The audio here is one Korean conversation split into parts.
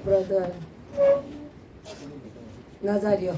브라더 나자리오.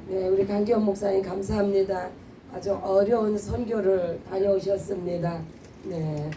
네, 우리 강기원 목사님 감사합니다. 아주 어려운 선교를 다녀오셨습니다. 네,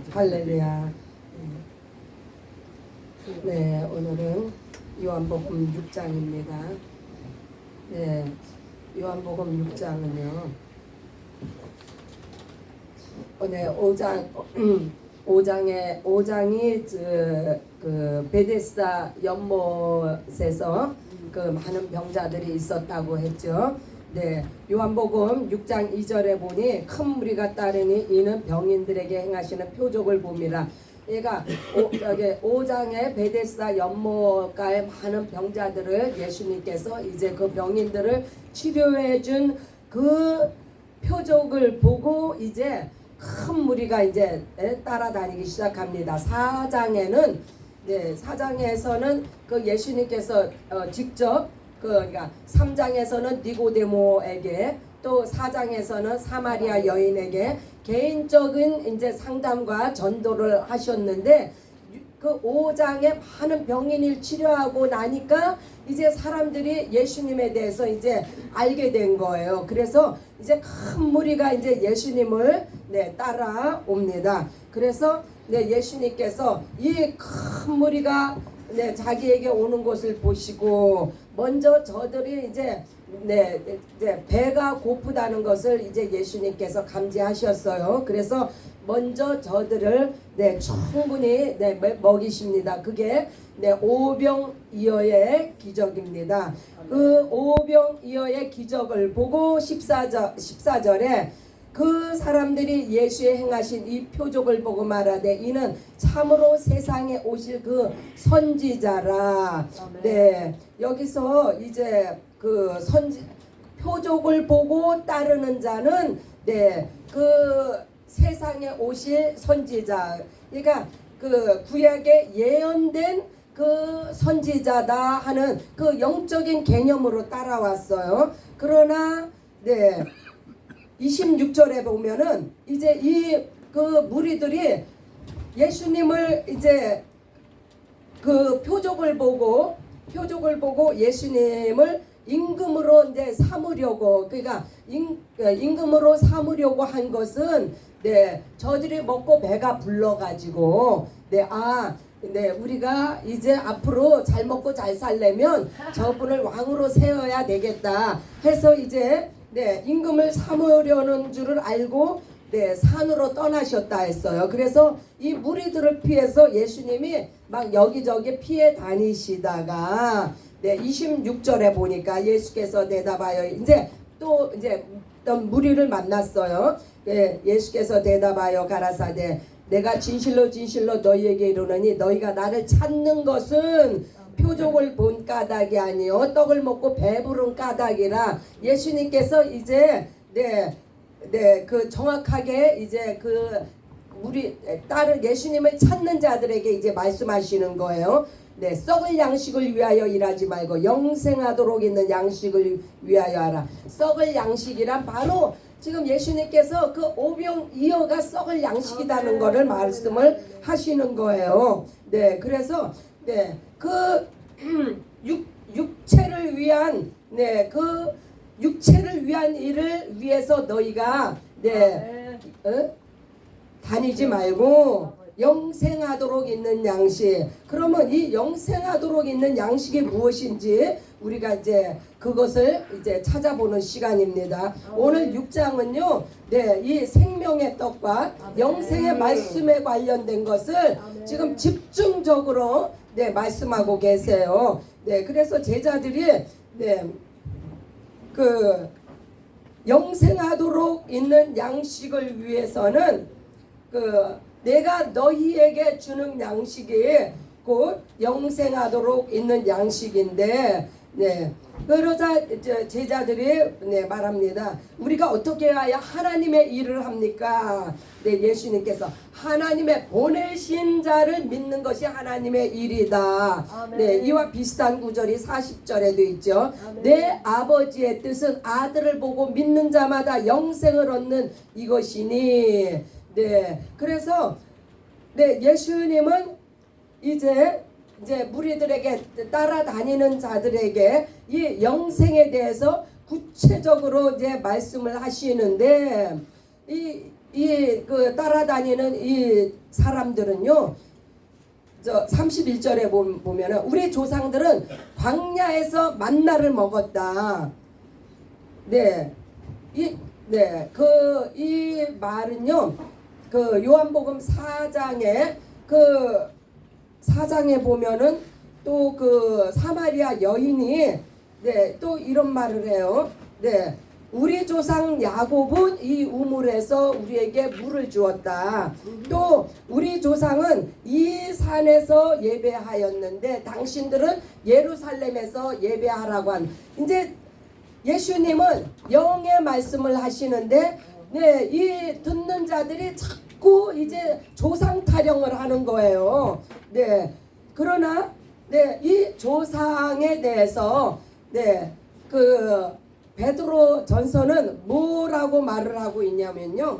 할렐루야. 네, 오늘은 요한복음 6장입니다. 네, 요한복음 6장은요. 네, 5장이 그 베데스다 연못에서 그 많은 병자들이 있었다고 했죠. 네, 요한복음 6장 2절에 보니 큰 무리가 따르니 이는 병인들에게 행하시는 표적을 봅니다. 얘가 5장의 베데스다 연못가에 많은 병자들을 예수님께서 이제 그 병인들을 치료해 준 그 표적을 보고 이제 큰 무리가 이제 따라다니기 시작합니다. 4장에는 네, 4장에서는 그 예수님께서 직접 그러니까 3장에서는 니고데모에게 또 4장에서는 사마리아 여인에게 개인적인 이제 상담과 전도를 하셨는데 그 5장에 많은 병인을 치료하고 나니까 이제 사람들이 예수님에 대해서 이제 알게 된 거예요. 그래서 이제 큰 무리가 이제 예수님을 따라옵니다. 그래서 예수님께서 이 큰 무리가 자기에게 오는 것을 보시고 먼저 저들이 이제 배가 고프다는 것을 이제 예수님께서 감지하셨어요. 그래서 먼저 저들을 충분히 먹이십니다. 그게 오병이어의 기적입니다. 그 오병이어의 기적을 보고 14절에 그 사람들이 예수의 행하신 이 표적을 보고 말하되 이는 참으로 세상에 오실 그 선지자라. 네, 여기서 이제 그 표적을 보고 따르는 자는 그 세상에 오실 선지자. 그러니까 그 구약에 예언된 그 선지자다 하는 그 영적인 개념으로 따라왔어요. 그러나 26절에 보면은 이제 이 그 무리들이 예수님을 이제 그 표적을 보고 예수님을 임금으로 이제 삼으려고, 그러니까 임금으로 삼으려고 한 것은 저들이 먹고 배가 불러가지고 우리가 이제 앞으로 잘 먹고 잘 살려면 저분을 왕으로 세워야 되겠다 해서 이제 임금을 삼으려는 줄을 알고 산으로 떠나셨다 했어요. 그래서 이 무리들을 피해서 예수님이 막 여기저기 피해 다니시다가 26절에 보니까 예수께서 대답하여 이제 또 이제 어떤 무리를 만났어요. 예수께서 대답하여 가라사대 내가 진실로 너희에게 이르노니 너희가 나를 찾는 것은 표적을 본 까닭이 아니요 떡을 먹고 배부른 까닭이라. 예수님께서 이제 그 정확하게 이제 그 우리 딸을 예수님을 찾는 자들에게 이제 말씀하시는 거예요. 썩을 양식을 위하여 일하지 말고 영생하도록 있는 양식을 위하여 하라. 썩을 양식이란 바로 지금 예수님께서 그 오병이어가 썩을 양식이라는 거를 말씀을 하시는 거예요. 그래서 그 육체를 위한 그 육체를 위한 일을 위해서 너희가 다니지 말고 영생하도록 있는 양식. 그러면 이 영생하도록 있는 양식이 무엇인지 우리가 이제 그것을 이제 찾아보는 시간입니다. 오늘 6장은요, 이 생명의 떡과 영생의 말씀에 관련된 것을 지금 집중적으로 말씀하고 계세요. 그래서 제자들이 그 영생하도록 있는 양식을 위해서는 그 내가 너희에게 주는 양식이 곧 영생하도록 있는 양식인데 그러자 제자들이 말합니다. 우리가 어떻게 해야 하나님의 일을 합니까? 예수님께서 하나님의 보내신 자를 믿는 것이 하나님의 일이다. 이와 비슷한 구절이 40절에도 있죠. 내 아버지의 뜻은 아들을 보고 믿는 자마다 영생을 얻는 이것이니. 그래서 예수님은 이제 무리들에게 따라다니는 자들에게 이 영생에 대해서 구체적으로 이제 말씀을 하시는데 그 따라다니는 이 사람들은요. 저 31절에 보면은 우리 조상들은 광야에서 만나를 먹었다. 네. 이 말은요. 그 요한복음 4장에 보면은 또 그 사마리아 여인이 또 이런 말을 해요. 우리 조상 야곱은 이 우물에서 우리에게 물을 주었다. 또 우리 조상은 이 산에서 예배하였는데 당신들은 예루살렘에서 예배하라고 한. 이제 예수님은 영의 말씀을 하시는데 이 듣는 자들이 자꾸 이제 조상 타령을 하는 거예요. 그러나 이 조상에 대해서 그 베드로 전서는 뭐라고 말을 하고 있냐면요.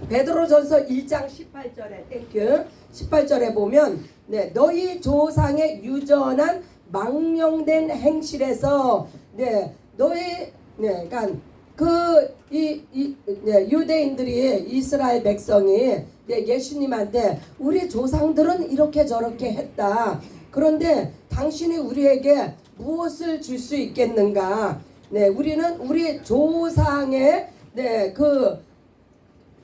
베드로 전서 1장 18절에 18절에 보면 너희 조상의 유전한 망령된 행실에서 너희 그러니까 유대인들이 이스라엘 백성이 예수님한테 우리 조상들은 이렇게 저렇게 했다. 그런데 당신이 우리에게 무엇을 줄 수 있겠는가? 우리는 우리 조상의 그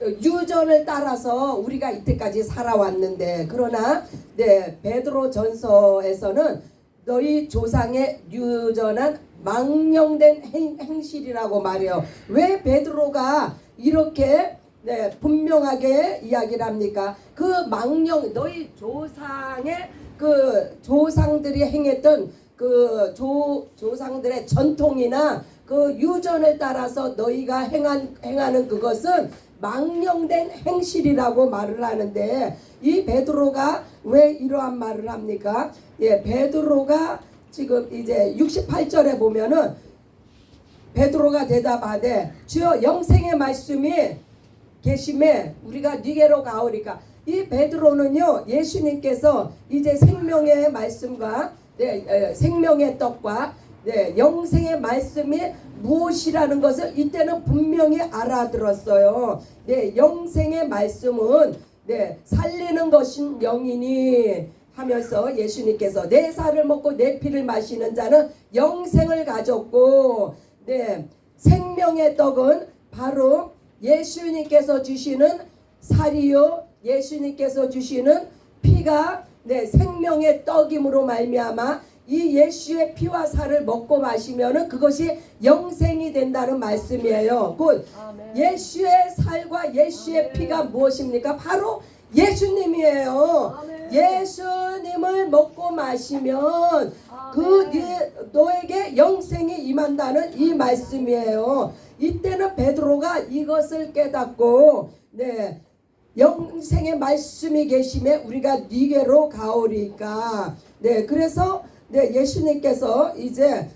유전을 따라서 우리가 이때까지 살아왔는데 그러나 베드로 전서에서는 너희 조상의 유전한 망령된 행실이라고 말해요. 왜 베드로가 이렇게 분명하게 이야기를 합니까? 그 망령 너희 조상의 그 조상들이 행했던 그 조상들의 전통이나 그 유전을 따라서 너희가 행하는 그것은 망령된 행실이라고 말을 하는데 이 베드로가 왜 이러한 말을 합니까? 베드로가 지금 이제 68절에 보면은 베드로가 대답하되 주여 영생의 말씀이 계심에 우리가 니게로 가오리까. 이 베드로는요 예수님께서 이제 생명의 말씀과 생명의 떡과 영생의 말씀이 무엇이라는 것을 이때는 분명히 알아들었어요. 영생의 말씀은 살리는 것인 영이니 하면서 예수님께서 내 살을 먹고 내 피를 마시는 자는 영생을 가졌고 생명의 떡은 바로 예수님께서 주시는 살이요 예수님께서 주시는 피가 생명의 떡임으로 말미암아 이 예수의 피와 살을 먹고 마시면은 그것이 영생이 된다는 말씀이에요. 곧 예수의 살과 예수의 피가 무엇입니까? 바로 예수님이에요. 예수님을 먹고 마시면 너에게 영생이 임한다는 이 말씀이에요. 이때는 베드로가 이것을 깨닫고 영생의 말씀이 계심에 우리가 니게로 가오리까. 그래서 예수님께서 이제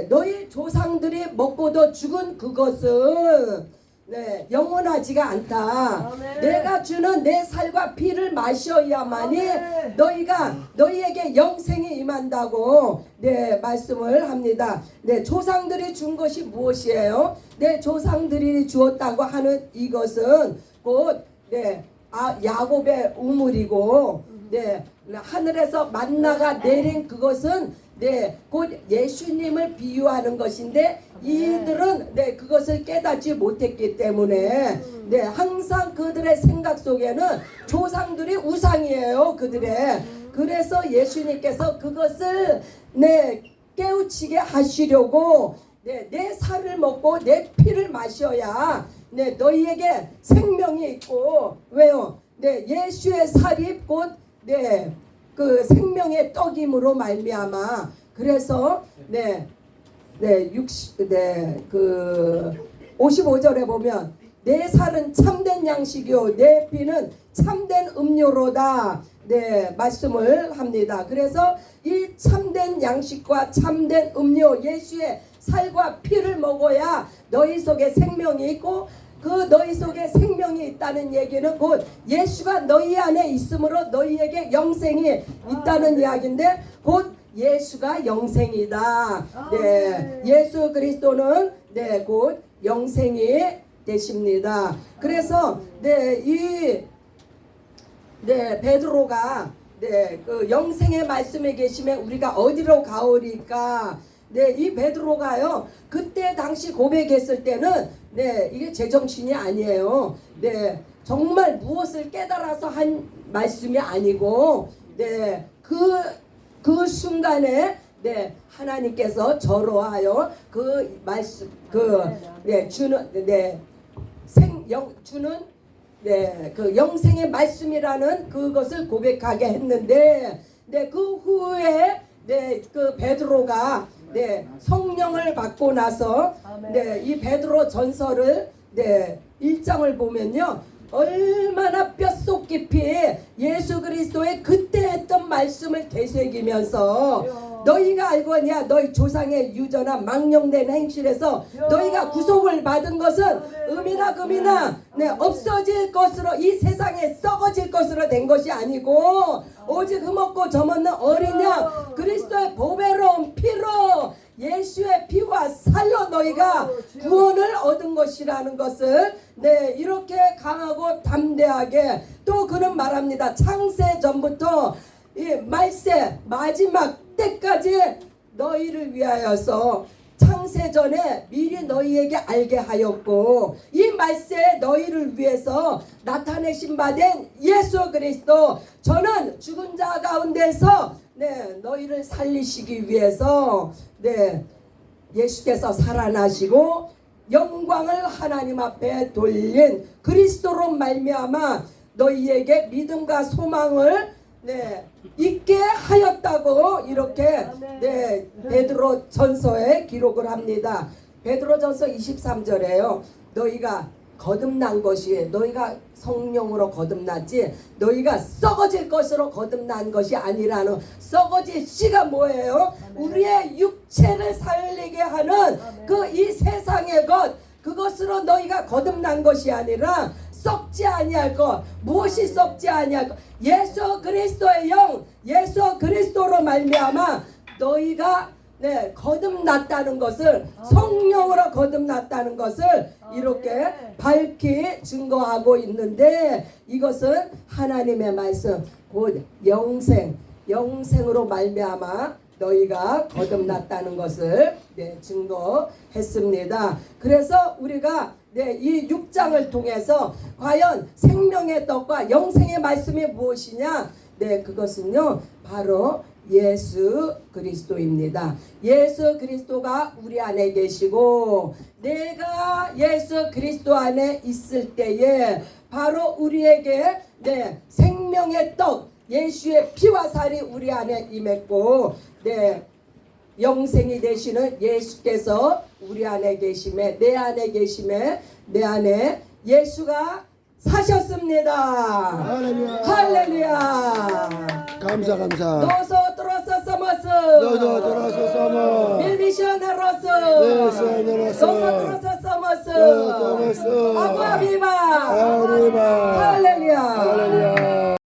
너희 조상들이 먹고도 죽은 그것은 영원하지가 않다. 내가 주는 내 살과 피를 마셔야만이 너희에게 영생이 임한다고 말씀을 합니다. 조상들이 준 것이 무엇이에요? 조상들이 주었다고 하는 이것은 곧 야곱의 우물이고 하늘에서 만나가 내린 그것은 곧 예수님을 비유하는 것인데 이들은 그것을 깨닫지 못했기 때문에 항상 그들의 생각 속에는 조상들이 우상이에요. 그래서 예수님께서 그것을 깨우치게 하시려고 내 살을 먹고 내 피를 마셔야 너희에게 생명이 있고 왜요? 예수의 살이 곧 그 생명의 떡임으로 말미암아. 그래서 55절에 보면 내 살은 참된 양식이요 내 피는 참된 음료로다 말씀을 합니다. 그래서 이 참된 양식과 참된 음료 예수의 살과 피를 먹어야 너희 속에 생명이 있고 그 너희 속에 생명이 있다는 얘기는 곧 예수가 너희 안에 있으므로 너희에게 영생이 있다는 이야기인데 곧 예수가 영생이다. 네, 예수 그리스도는 네, 곧 영생이 되십니다. 그래서 네, 베드로가 그 영생의 말씀에 계시면 우리가 어디로 가오리까? 이 베드로가요 그때 당시 고백했을 때는 이게 제정신이 아니에요. 정말 무엇을 깨달아서 한 말씀이 아니고 그 순간에 하나님께서 저로 하여 그 말씀 주는 그 영생의 말씀이라는 그것을 고백하게 했는데 그 후에 그 베드로가 성령을 받고 나서 이 베드로 전서를 1장을 보면요 얼마나 뼛속 깊이 예수 그리스도의 그때 했던 말씀을 되새기면서 너희가 알거냐 너희 조상의 유전한 망령된 행실에서 너희가 구속을 받은 것은 음이나 금이나 없어질 것으로 이 세상에 썩어질 것으로 된 것이 아니고 오직 흠없고 점없는 어린 양 그리스도의 보배로운 피로 예수의 피와 살로 너희가 구원을 얻은 것이라는 것을 이렇게 강하고 담대하게 또 그는 말합니다. 창세 전부터 이 말세 마지막 때까지 너희를 위하여서 창세 전에 미리 너희에게 알게 하였고 이 말세에 너희를 위해서 나타내신 바 된 예수 그리스도 저는 죽은 자 가운데서 너희를 살리시기 위해서 예수께서 살아나시고 영광을 하나님 앞에 돌린 그리스도로 말미암아 너희에게 믿음과 소망을 있게 하였다고 이렇게 베드로 전서에 기록을 합니다. 베드로 전서 23절에요. 너희가 거듭난 것이 너희가 성령으로 거듭났지 너희가 썩어질 것으로 거듭난 것이 아니라는 썩어질 씨가 뭐예요? 우리의 육체를 살리게 하는 그 이 세상의 것 그것으로 너희가 거듭난 것이 아니라 썩지 아니할 것 무엇이 썩지 아니할 것 예수 그리스도의 영 예수 그리스도로 말미암아 너희가 거듭났다는 것을 성령으로 거듭났다는 것을 이렇게 밝히 증거하고 있는데 이것은 하나님의 말씀 곧 영생으로 말미암아 너희가 거듭났다는 것을 증거했습니다. 그래서 우리가 이 6장을 통해서 과연 생명의 떡과 영생의 말씀이 무엇이냐? 그것은요 바로 예수 그리스도입니다. 예수 그리스도가 우리 안에 계시고 내가 예수 그리스도 안에 있을 때에 바로 우리에게 생명의 떡 예수의 피와 살이 우리 안에 임했고 영생이 되시는 예수께서 우리 안에 계심에 내 안에 계심에 내 안에 예수가 사셨습니다. 할렐루야. 감사. Nosotros